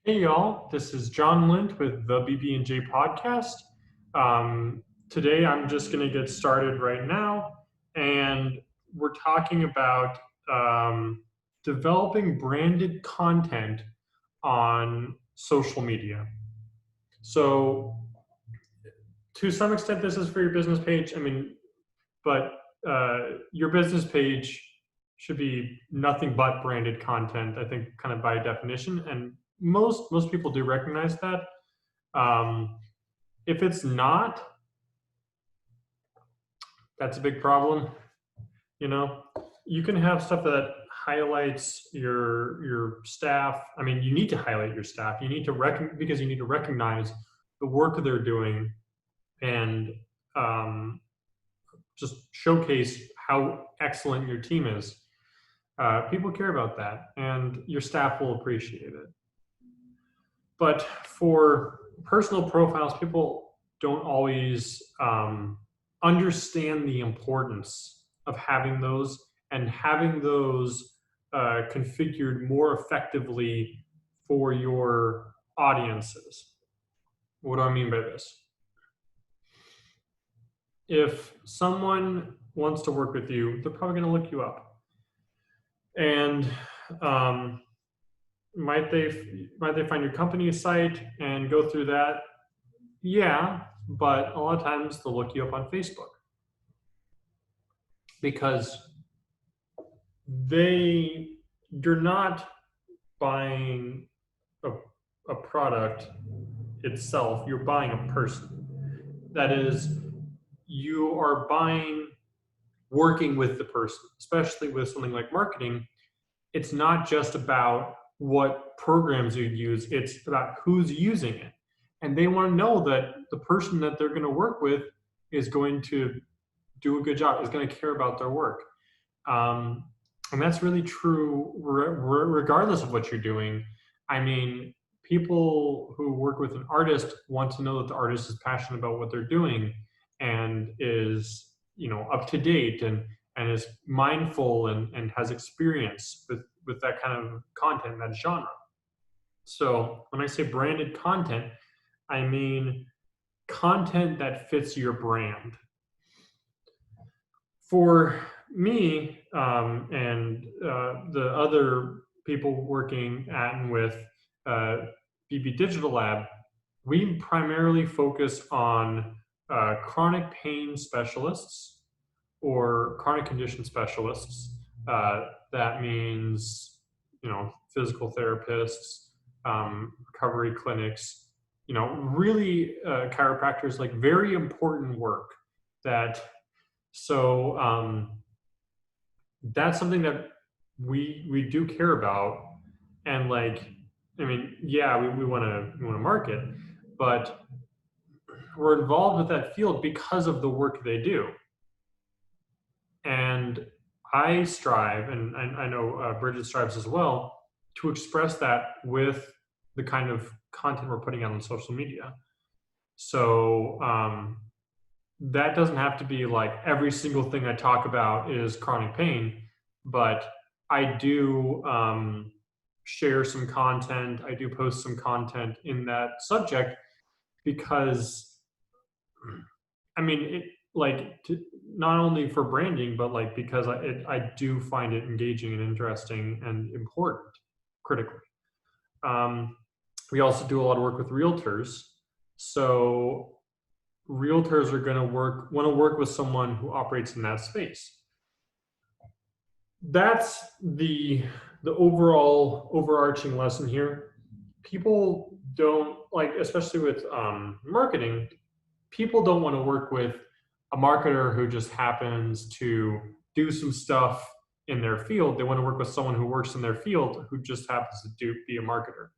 Hey y'all, this is John Lind with the BB&J podcast. Today I'm just going to get started right now, and we're talking about um, developing branded content on social media. So, to some extent, this is for your business page. But your business page should be nothing but branded content. I think, kind of by definition, and most people do recognize that. If it's not, that's a big problem. You know, you can have stuff that highlights your staff. I mean, you need to highlight your staff. You need to because you need to recognize the work they're doing and um, just showcase how excellent your team is. People care about that, and your staff will appreciate it. But for personal profiles, people don't always understand the importance of having those and having those configured more effectively for your audiences. What do I mean by this? If someone wants to work with you, they're probably going to look you up. And um, might they find your company site and go through that? Yeah, but a lot of times they'll look you up on Facebook because they you're not buying a, a product itself, you're buying a person. That is, you are buying working with the person, especially with something like marketing. It's not just about what programs you use, it's about who's using it. And they want to know that the person that they're going to work with is going to do a good job, is going to care about their work. Um, and that's really true regardless of what you're doing. I mean, people who work with an artist want to know that the artist is passionate about what they're doing and is, up to date and is mindful and has experience with that kind of content, that genre. So when I say branded content, I mean content that fits your brand. For me and the other people working at and with BB Digital Lab, we primarily focus on chronic pain specialists or chronic condition specialists. That means, physical therapists, recovery clinics, really chiropractors, like very important work that so that's something that we do care about, and like, I mean, yeah, we want to market, but we're involved with that field because of the work they do, and I strive, and I know Bridget strives as well, to express that with the kind of content we're putting out on social media. So that doesn't have to be like every single thing I talk about is chronic pain, but I do share some content. I do post some content in that subject because, I mean, it like not only for branding, but like because I do find it engaging and interesting and important critically. Um, we also do a lot of work with realtors. So realtors are going to want to work with someone who operates in that space. That's the overall overarching lesson here. People don't like, especially with marketing, people don't want to work with a marketer who just happens to do some stuff in their field. They want to work with someone who works in their field who just happens to be a marketer.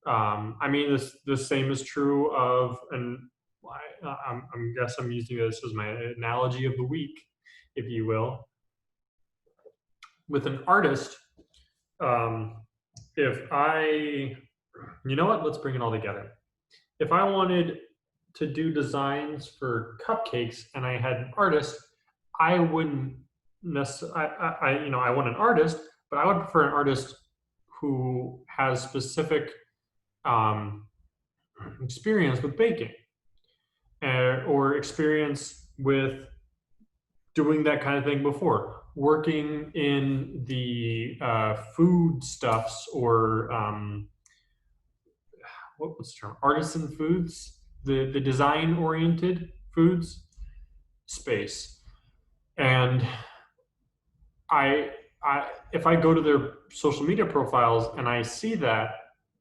I mean, the same is true of, and I guess I'm using this as my analogy of the week, if you will. With an artist, um, if I, you know what, let's bring it all together. If I wanted to do designs for cupcakes and I had an artist, I wouldn't necessarily, I want an artist, but I would prefer an artist who has specific experience with baking, or experience with doing that kind of thing before, working in the food stuffs, or what's the term? Artisan foods, the design oriented foods space. And I, if I go to their social media profiles and I see that,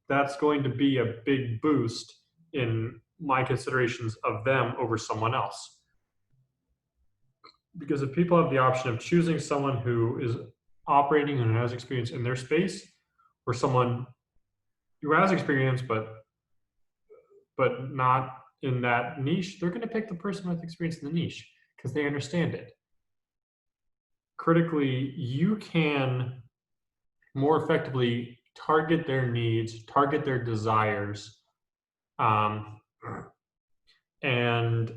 that's going to be a big boost in my considerations of them over someone else. Because if people have the option of choosing someone who is operating and has experience in their space, or someone who has experience but not in that niche, they're going to pick the person with experience in the niche because they understand it. Critically, you can more effectively target their needs, target their desires, and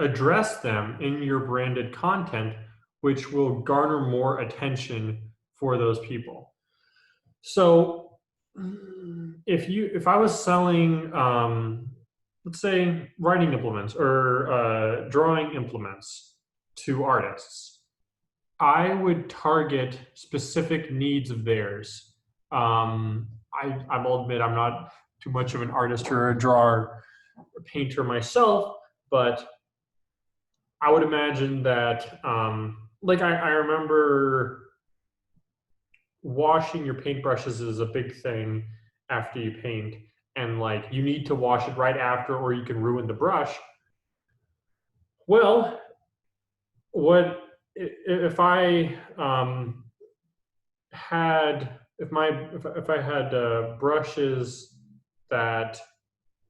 address them in your branded content, which will garner more attention for those people. So if I was selling, let's say, writing implements or drawing implements to artists, I would target specific needs of theirs. I'll admit I'm not too much of an artist or a drawer or painter myself, but I would imagine that, like I remember washing your paintbrushes is a big thing after you paint, and like you need to wash it right after or you can ruin the brush. Well, what if I had if I had brushes that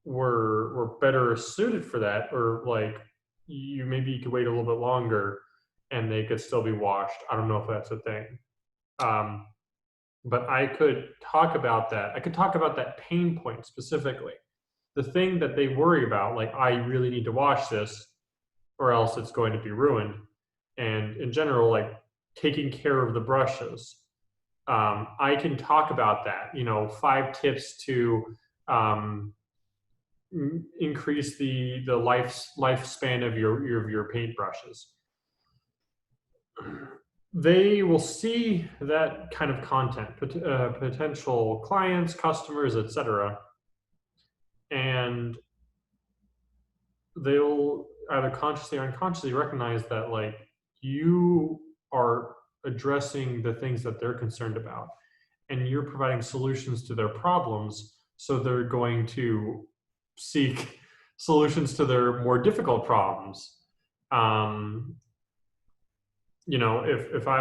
were better suited for that, or like maybe you could wait a little bit longer and they could still be washed. I don't know if that's a thing. But I could talk about that. I could talk about that pain point specifically. The thing that they worry about, like, I really need to wash this or else it's going to be ruined. And in general, like taking care of the brushes. I can talk about that, 5 tips to increase the lifespan of your paintbrushes. They will see that kind of content, potential clients, customers, etc., and they'll either consciously or unconsciously recognize that like you are addressing the things that they're concerned about, and you're providing solutions to their problems, so they're going to seek solutions to their more difficult problems. If I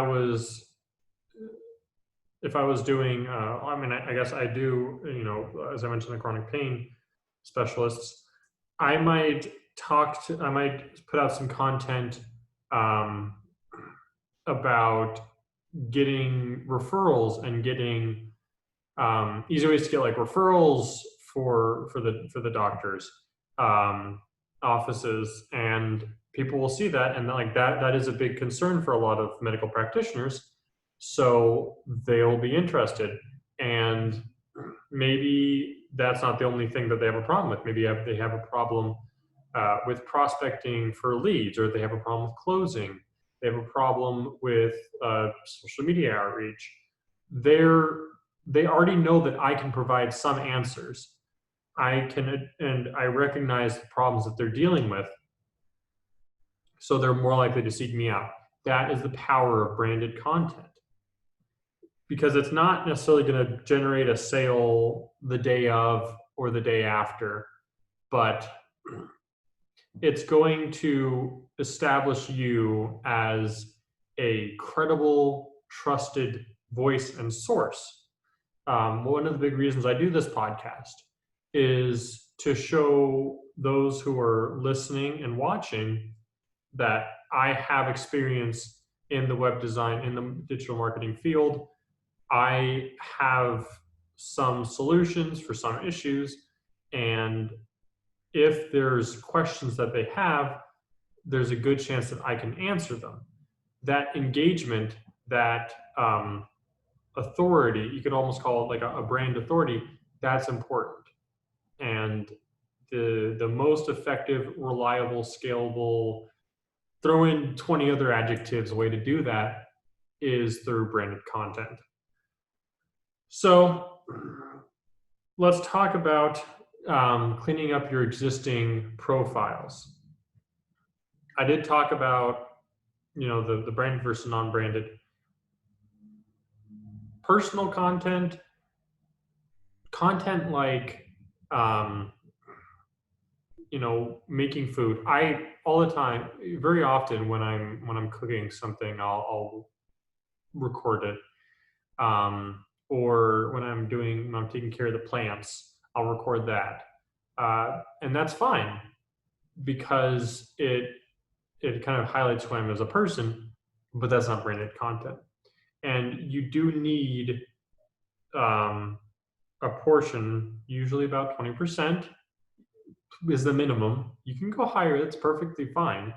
was doing, I guess I do, as I mentioned, the chronic pain specialists, I might put out some content about getting referrals and getting easy ways to get like referrals for the doctors, offices, and people will see that, and like that is a big concern for a lot of medical practitioners, so they'll be interested. And maybe that's not the only thing that they have a problem with. Maybe they have a problem with prospecting for leads, or they have a problem with closing. They have a problem with social media outreach. They already know that I can provide some answers. And I recognize the problems that they're dealing with, so they're more likely to seek me out. That is the power of branded content, because it's not necessarily going to generate a sale the day of or the day after, but it's going to establish you as a credible, trusted voice and source. One of the big reasons I do this podcast is to show those who are listening and watching that I have experience in the web design, in the digital marketing field. I have some solutions for some issues, and if there's questions that they have, there's a good chance that I can answer them. That engagement, that authority, you could almost call it like a brand authority, that's important. And the most effective, reliable, scalable, throw in 20 other adjectives way to do that is through branded content. So let's talk about cleaning up your existing profiles. I did talk about, the branded versus non-branded. Personal content like, making food. I all the time, very often when I'm cooking something, I'll record it. Or when I'm taking care of the plants, I'll record that. And that's fine because it kind of highlights who I am as a person, but that's not branded content. And you do need a portion, usually about 20% is the minimum. You can go higher, that's perfectly fine.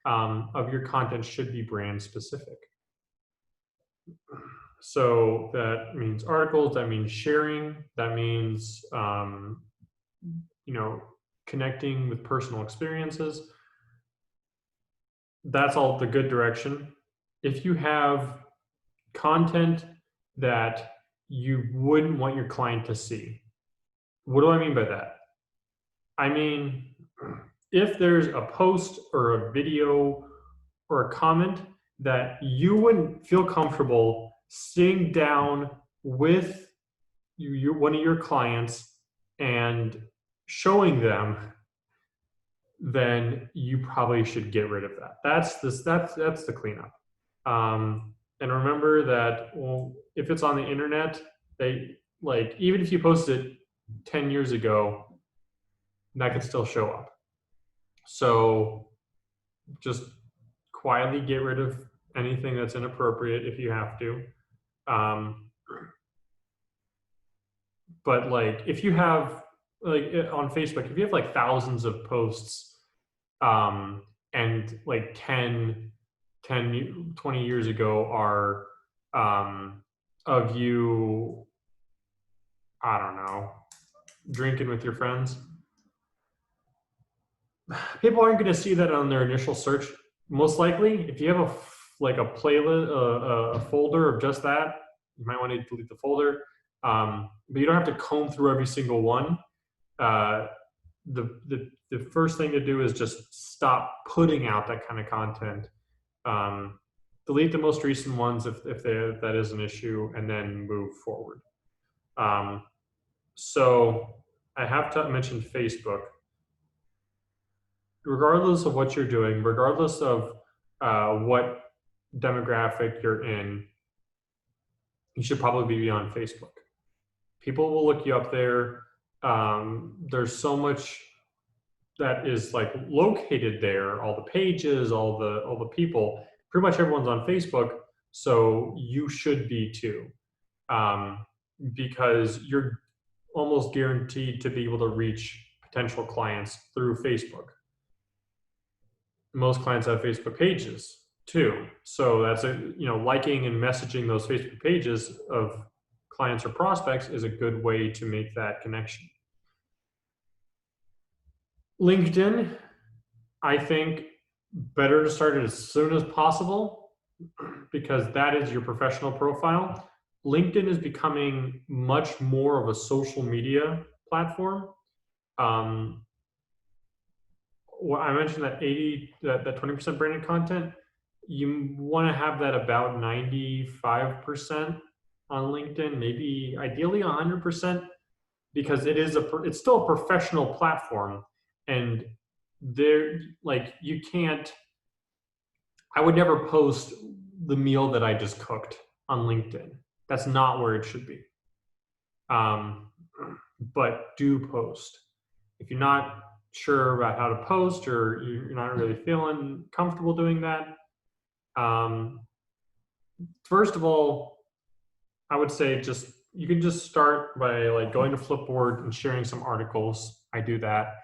Of your content should be brand specific. So that means articles, that means sharing, that means connecting with personal experiences. That's all the good direction. If you have content that you wouldn't want your client to see, what do I mean by that? I mean, if there's a post or a video or a comment that you wouldn't feel comfortable sitting down with one of your clients and showing them, then you probably should get rid of that. That's the cleanup. And remember that, if it's on the internet, even if you posted it 10 years ago, that could still show up. So just quietly get rid of anything that's inappropriate if you have to. But if you have on Facebook, if you have thousands of posts, and 10, 20 years ago are of you, I don't know, drinking with your friends, people aren't going to see that on their initial search. Most likely, if you have a playlist, a folder of just that, you might want to delete the folder. But you don't have to comb through every single one. The first thing to do is just stop putting out that kind of content. Delete the most recent ones if that is an issue, and then move forward. So I have to mention Facebook. Regardless of what you're doing, regardless of what demographic you're in, you should probably be on Facebook. People will look you up there. There's so much that is located there, all the pages, all the people. Pretty much everyone's on Facebook, so you should be too, because you're almost guaranteed to be able to reach potential clients through Facebook. Most clients have Facebook pages too, so that's liking and messaging those Facebook pages of clients or prospects is a good way to make that connection. LinkedIn, I think better to start it as soon as possible because that is your professional profile. LinkedIn is becoming much more of a social media platform. Well, I mentioned that 20% branded content. You want to have that about 95% on LinkedIn, maybe ideally 100%, because it's still a professional platform, and you can't. I would never post the meal that I just cooked on LinkedIn. That's not where it should be. But do post. If you're not sure about how to post, or you're not really feeling comfortable doing that, first of all, I would say you can just start by going to Flipboard and sharing some articles. I do that.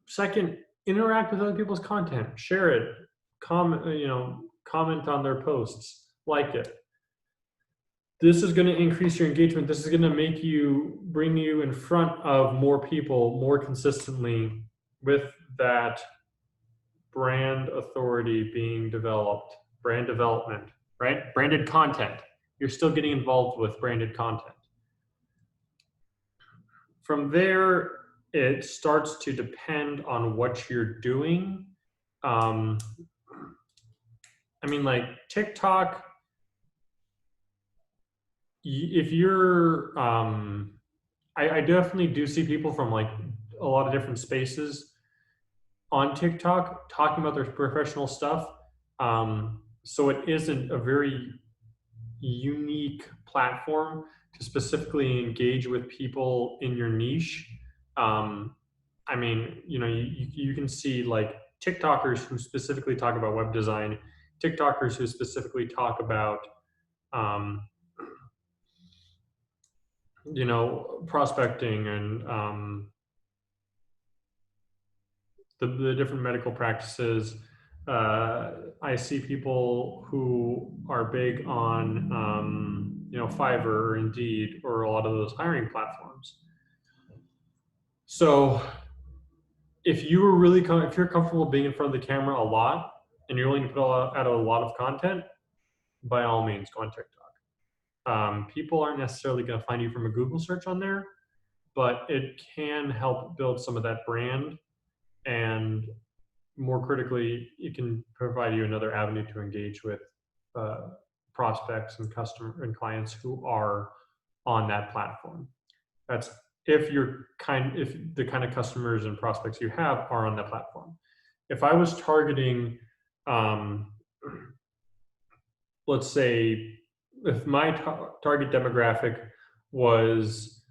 Second, interact with other people's content, share it, comment on their posts, like it. this is going to increase your engagement. This is going to bring you in front of more people more consistently with that brand authority being developed, brand development, right? Branded content. You're still getting involved with branded content. From there, it starts to depend on what you're doing. I mean, like TikTok, if you're, I definitely do see people from like a lot of different spaces on TikTok talking about their professional stuff. So it isn't a very unique platform to specifically engage with people in your niche. I mean, you can see like TikTokers who specifically talk about web design, TikTokers who specifically talk about, um, prospecting and the different medical practices. I see people who are big on, Fiverr or Indeed or a lot of those hiring platforms. So if you're comfortable being in front of the camera a lot and you're willing to put out a lot of content, by all means, go on TikTok. People aren't necessarily going to find you from a Google search on there, but it can help build some of that brand, and more critically, it can provide you another avenue to engage with prospects and customer and clients who are on that platform. That's if the kind of customers and prospects you have are on that platform. If I was targeting, let's say, if my target demographic was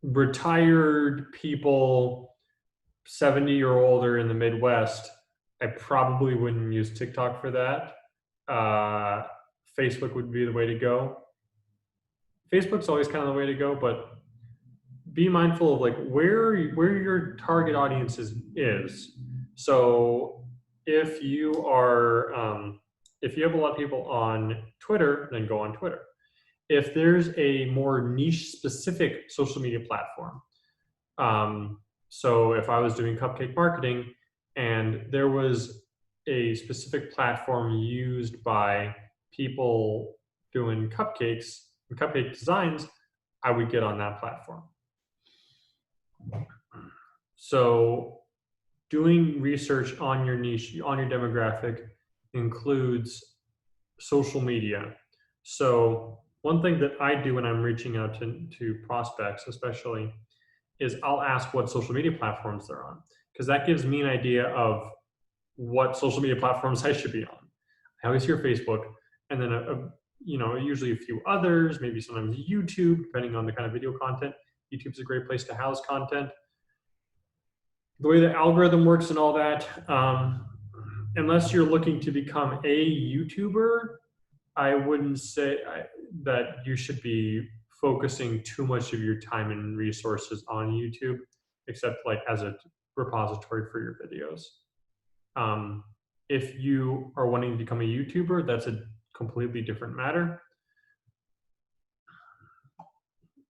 retired people 70 or older in the Midwest, I probably wouldn't use TikTok for that. Facebook would be the way to go. Facebook's always kind of the way to go, but be mindful of like where your target audience is. So if you have a lot of people on Twitter, then go on Twitter. If there's a more niche specific social media platform, so if I was doing cupcake marketing and there was a specific platform used by people doing cupcakes and cupcake designs, I would get on that platform. So doing research on your niche, on your demographic, includes social media. So one thing that I do when I'm reaching out to prospects, especially, is I'll ask what social media platforms they're on, because that gives me an idea of what social media platforms I should be on. I always hear Facebook, and then usually a few others, maybe sometimes YouTube, depending on the kind of video content. YouTube's a great place to house content. The way the algorithm works and all that, unless you're looking to become a YouTuber, I wouldn't say that you should be focusing too much of your time and resources on YouTube, except like as a repository for your videos. If you are wanting to become a YouTuber, that's a completely different matter.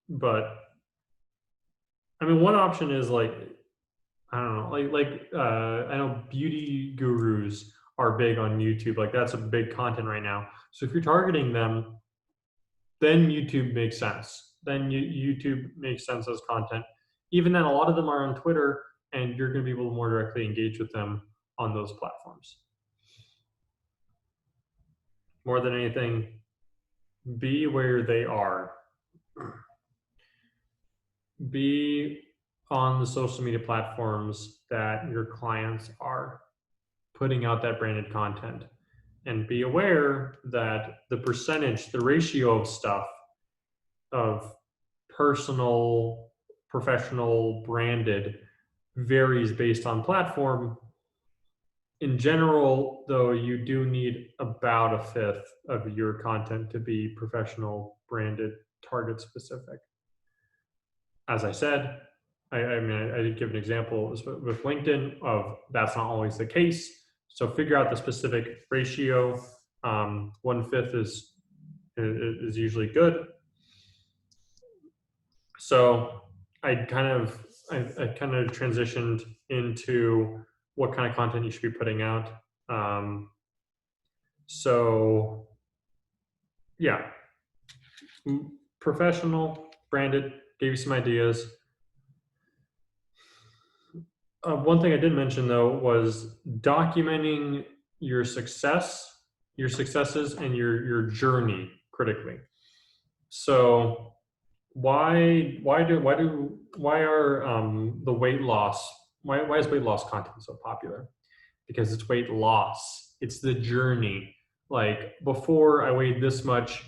But I mean, one option is like, I don't know, I know beauty gurus are big on YouTube. Like that's a big content right now. So if you're targeting them, then YouTube makes sense. Then YouTube makes sense as content. Even then, a lot of them are on Twitter, and you're going to be able to more directly engage with them on those platforms. More than anything, be where they are. Be on the social media platforms that your clients are putting out that branded content. And be aware that the ratio of stuff, of personal, professional, branded, varies based on platform. In general, though, you do need about a fifth of your content to be professional, branded, target specific. As I said, I did give an example with LinkedIn of that's not always the case. So figure out the specific ratio. 1/5 is is usually good. So I kind of transitioned into what kind of content you should be putting out. So yeah, professional, branded, gave you some ideas. One thing I did mention though was documenting your successes and your journey critically. So why are the weight loss why is weight loss content so popular? Because it's weight loss. It's the journey. Like before I weighed this much,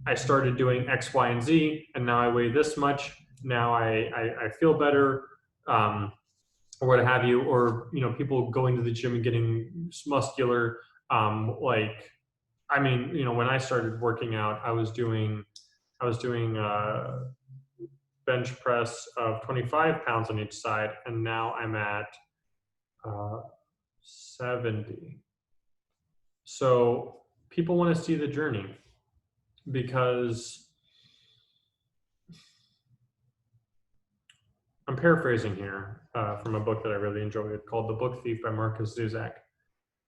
I started doing X, Y, and Z, and now I weigh this much. Now I feel better. Or what have you, or people going to the gym and getting muscular. Like, I mean, when I started working out, I was doing bench press of 25 pounds on each side, and now I'm at 70. So people want to see the journey, because I'm paraphrasing here from a book that I really enjoyed called The Book Thief by Marcus Zuzak.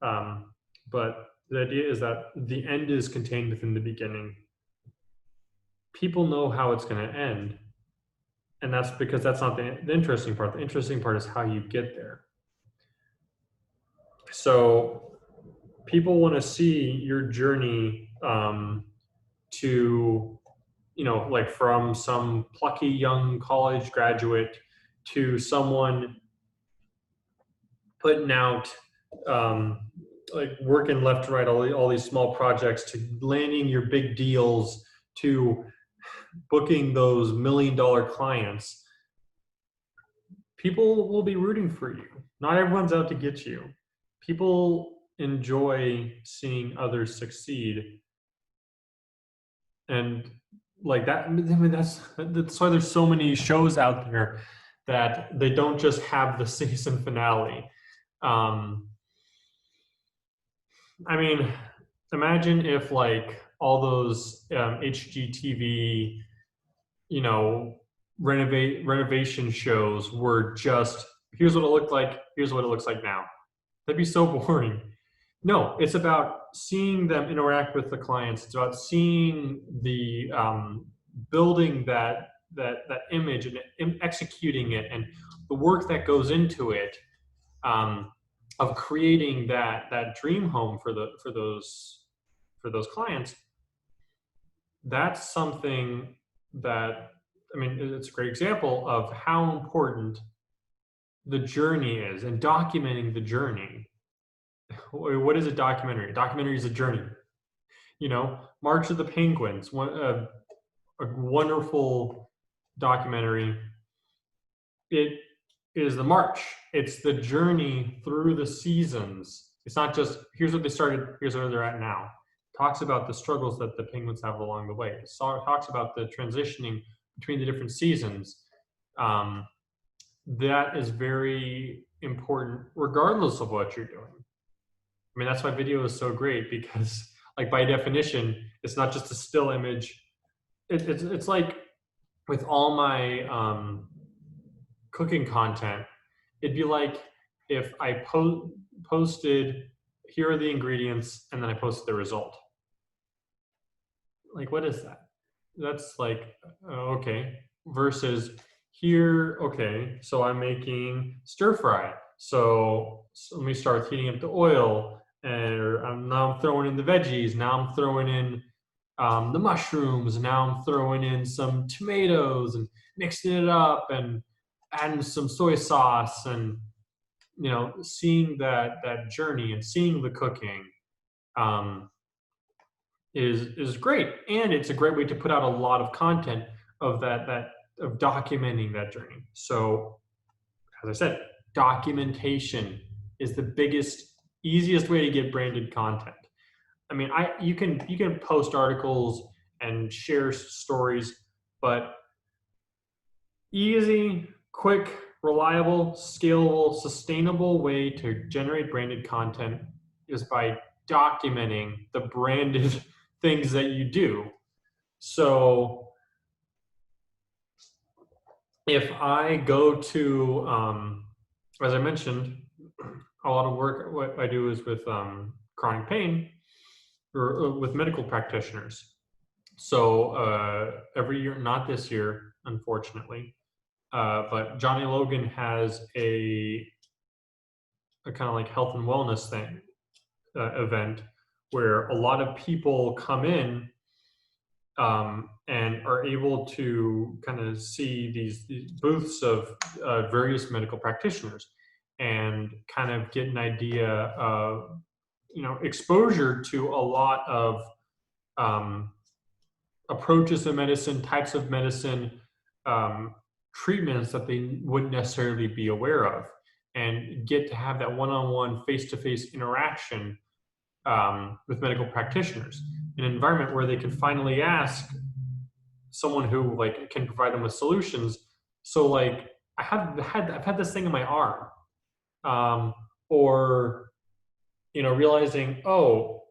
But the idea is that the end is contained within the beginning. People know how it's going to end. And that's because that's not the interesting part. The interesting part is how you get there. So people want to see your journey to, like from some plucky young college graduate to someone putting out, like working left to right, all these small projects, to landing your big deals, to booking those $1 million clients. People will be rooting for you. Not everyone's out to get you. People enjoy seeing others succeed. And like that, I mean, that's why there's so many shows out there that they don't just have the season finale. I mean, imagine if like all those HGTV, renovation shows were just, here's what it looked like, here's what it looks like now. That'd be so boring. No, it's about seeing them interact with the clients. It's about seeing the building that image and executing it, and the work that goes into it, of creating that dream home for those clients. That's something that, I mean, it's a great example of how important the journey is, and documenting the journey. What is a documentary? A documentary is a journey. March of the Penguins, a wonderful documentary. It is the march. It's the journey through the seasons. It's not just, here's what they started, here's where they're at now. It talks about the struggles that the Penguins have along the way. It talks about the transitioning between the different seasons. That is very important regardless of what you're doing. I mean, that's why video is so great, because like by definition, it's not just a still image. It's like with all my cooking content, it'd be like if I posted, here are the ingredients, and then I posted the result. Like, what is that? That's like, okay, versus here, okay, so I'm making stir fry. So let me start heating up the oil, and now I'm throwing in the veggies. Now I'm throwing in the mushrooms. Now I'm throwing in some tomatoes and mixing it up and adding some soy sauce, and seeing that journey and seeing the cooking is great. And it's a great way to put out a lot of content of of documenting that journey. So as I said, documentation is the biggest, easiest way to get branded content. I mean, you can post articles and share stories, but easy, quick, reliable, scalable, sustainable way to generate branded content is by documenting the branded things that you do. So if I go to, as I mentioned, a lot of work, what I do is with chronic pain or with medical practitioners. So every year, not this year, unfortunately, but Johnny Logan has a kind of like health and wellness thing event where a lot of people come in and are able to kind of see these booths of various medical practitioners and kind of get an idea of, exposure to a lot of um, approaches to medicine, types of medicine, um, treatments that they wouldn't necessarily be aware of, and get to have that one-on-one, face-to-face interaction with medical practitioners, an environment where they can finally ask someone who like can provide them with solutions. So like I've had this thing in my arm, um, or realizing, oh,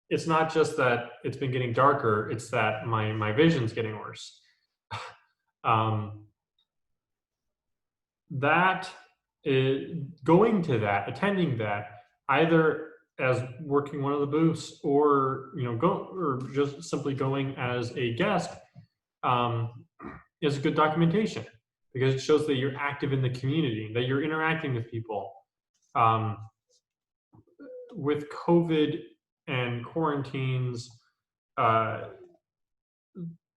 it's not just that it's been getting darker; it's that my vision's getting worse. um, that going to that, attending that, either as working one of the booths or go or just simply going as a guest, um, is good documentation because it shows that you're active in the community, that you're interacting with people. Um, with COVID and quarantines, uh,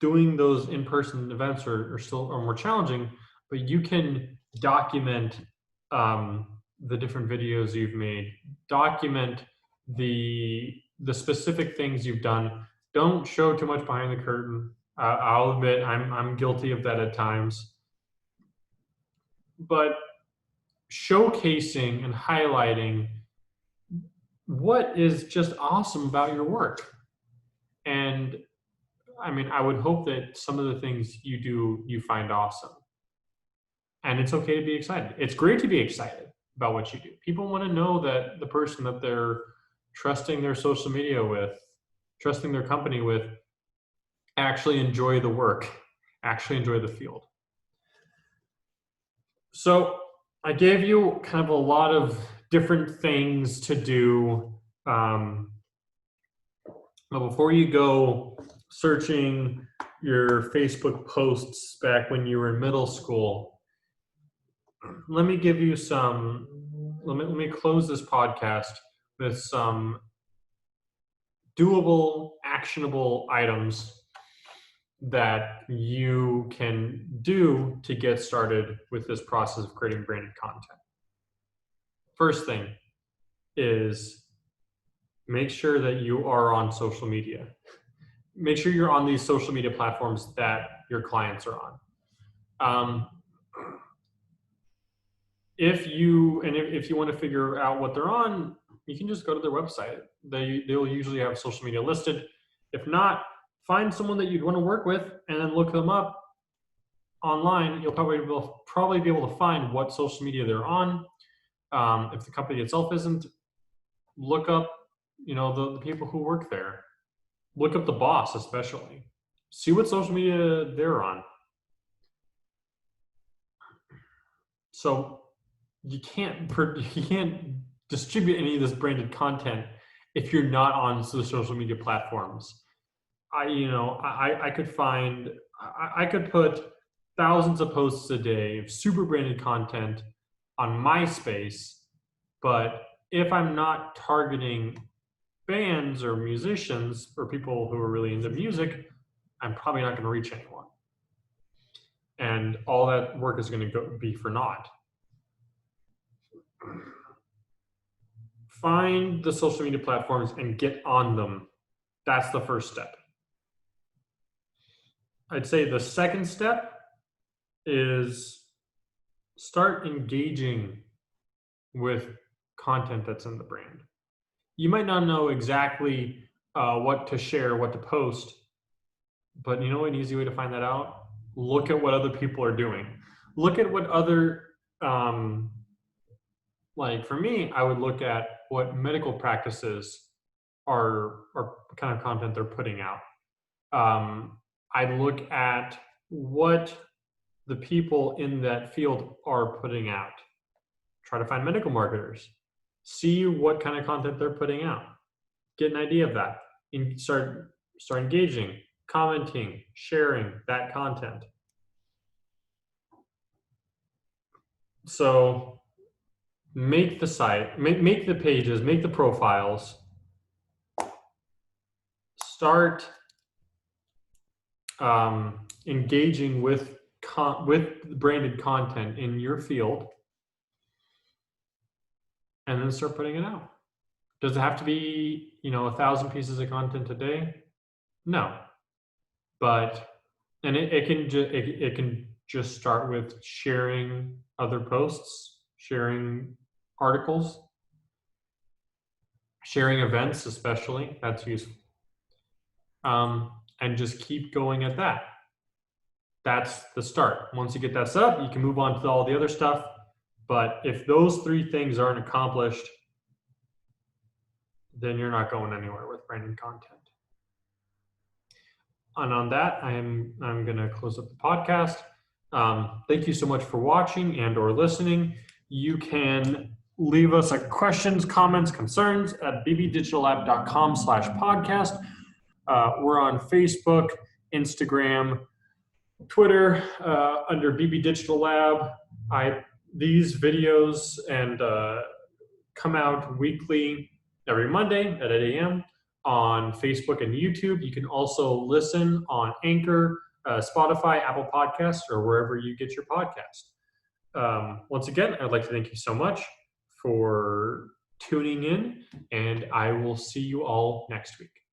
doing those in-person events are still are more challenging, but you can document the different videos you've made, document the specific things you've done. Don't show too much behind the curtain. I'll admit I'm guilty of that at times, but showcasing and highlighting what is just awesome about your work. And I mean, I would hope that some of the things you do, you find awesome. And it's okay to be excited. It's great to be excited about what you do. People want to know that the person that they're trusting their social media with, trusting their company with, actually enjoy the work, actually enjoy the field. So I gave you kind of a lot of different things to do. But before you go searching your Facebook posts back when you were in middle school, let me give you some, let me close this podcast with some doable, actionable items that you can do to get started with this process of creating branded content. First thing is make sure that you are on social media. Make sure you're on these social media platforms that your clients are on. If you want to figure out what they're on, you can just go to their website. They'll usually have social media listed. If not, find someone that you'd want to work with and then look them up online. You'll probably be able to find what social media they're on. If the company itself isn't, look up the people who work there. Look up the boss, especially. See what social media they're on. So you can't distribute any of this branded content if you're not on the social media platforms. I could put thousands of posts a day of super branded content on MySpace, but if I'm not targeting bands or musicians or people who are really into music, I'm probably not going to reach anyone. And all that work is going to be for naught. Find the social media platforms and get on them. That's the first step. I'd say the second step is start engaging with content that's in the brand. You might not know exactly what to share, what to post, but you know an easy way to find that out? Look at what other people are doing. Look at what other, like for me, I would look at what medical practices are kind of content they're putting out. I look at what the people in that field are putting out. Try to find medical marketers. See what kind of content they're putting out. Get an idea of that. And start engaging, commenting, sharing that content. So make the site, make the pages, make the profiles. Start engaging with branded content in your field, and then start putting it out. Does it have to be 1,000 pieces of content a day? No, but it can just start with sharing other posts, sharing articles, sharing events, especially. That's useful. And just keep going at that. That's the start. Once you get that set up, you can move on to all the other stuff. But if those 3 things aren't accomplished, then you're not going anywhere with branded content. And on that, I'm going to close up the podcast. Thank you so much for watching and or listening. You can leave us questions, comments, concerns at bbdigitallab.com/podcast. We're on Facebook, Instagram, Twitter under BB Digital Lab. These videos come out weekly every Monday at 8 a.m. on Facebook and YouTube. You can also listen on Anchor, Spotify, Apple Podcasts, or wherever you get your podcast. Once again, I'd like to thank you so much for tuning in, and I will see you all next week.